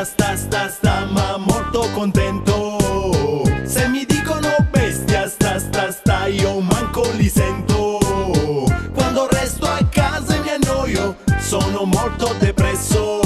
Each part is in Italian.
sta, ma molto contento. Se mi dicono bestia, sta, io manco li sento. Quando resto a casa e mi annoio, sono molto depresso.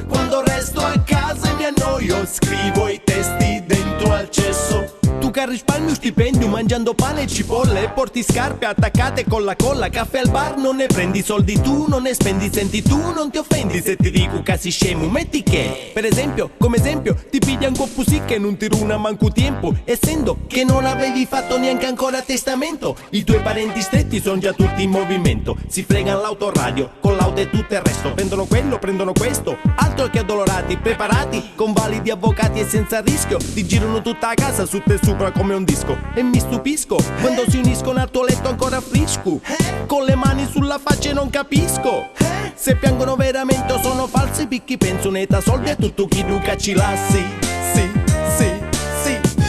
Quando resto a casa e mi annoio, scrivo i testi dentro al cesso. Tu che risparmi stipendio mangiando pane e cipolle e porti scarpe attaccate con la colla, caffè al bar non ne prendi soldi tu, non ne spendi, senti tu, non ti offendi se ti dico casi scemo, metti che per esempio, come esempio, ti pigli un po' così che non ti runa manco tempo, essendo che non avevi fatto neanche ancora testamento. I tuoi parenti stretti sono già tutti in movimento, si fregano l'autoradio con l'auto e tutto il resto, prendono quello, prendono questo, altro che addolorati, preparati con validi avvocati e senza rischio, ti girano tutta la casa su te sopra come un disco. E mi stupisco quando si uniscono al tuo letto ancora fresco, con le mani sulla faccia e non capisco se piangono veramente o sono falsi, picchi penso un'età soldi a tutto chi Luca ci lassi. Sì,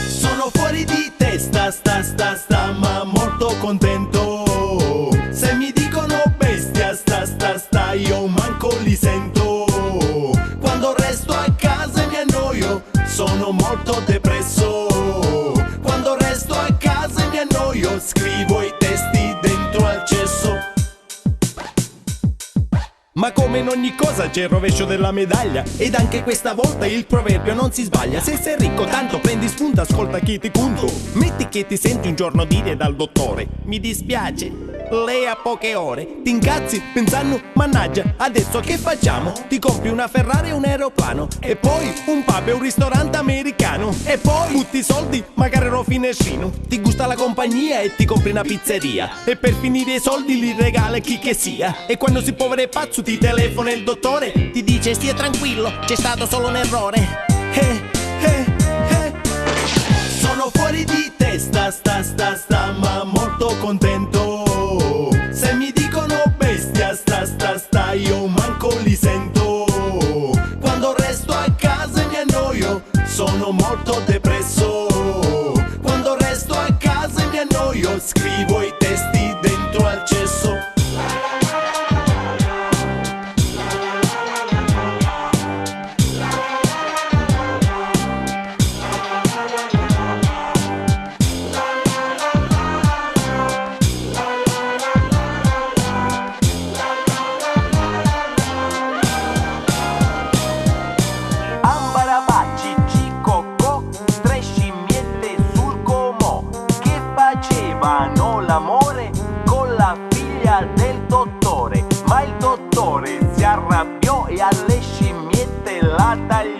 sono fuori di testa, sta, ma molto contento. Se mi dicono bestia, sta, io manco li sento. Quando resto a casa e mi annoio, sono molto depresso. Quando resto a casa e mi annoio, scrivo i testi dentro al cesso. Ma come in ogni cosa c'è il rovescio della medaglia, ed anche questa volta il proverbio non si sbaglia. Se sei ricco tanto prendi spunto, ascolta chi ti conto. Metti che ti senti un giorno dire dal dottore: mi dispiace, lei ha poche ore. Ti incazzi pensando: mannaggia, adesso che facciamo? Ti compri una Ferrari e un aeroplano, e poi un pub e un ristorante americano, e poi butti i soldi, magari ero finestrino. Ti gusta la compagnia e ti compri una pizzeria, e per finire i soldi li regala chi che sia. E quando si povero e pazzo ti telefona il dottore, ti dice: stia tranquillo, c'è stato solo un errore. Sono fuori di testa, sta, ma molto contento. Se mi dicono bestia, sta, io manco li sento. Quando resto a casa e mi annoio, sono molto depresso. Quando resto a casa e mi annoio, scrivo i testi dentro al cesso. L'amore con la figlia del dottore, ma il dottore si arrabbiò e alle scimmiette la tagliò.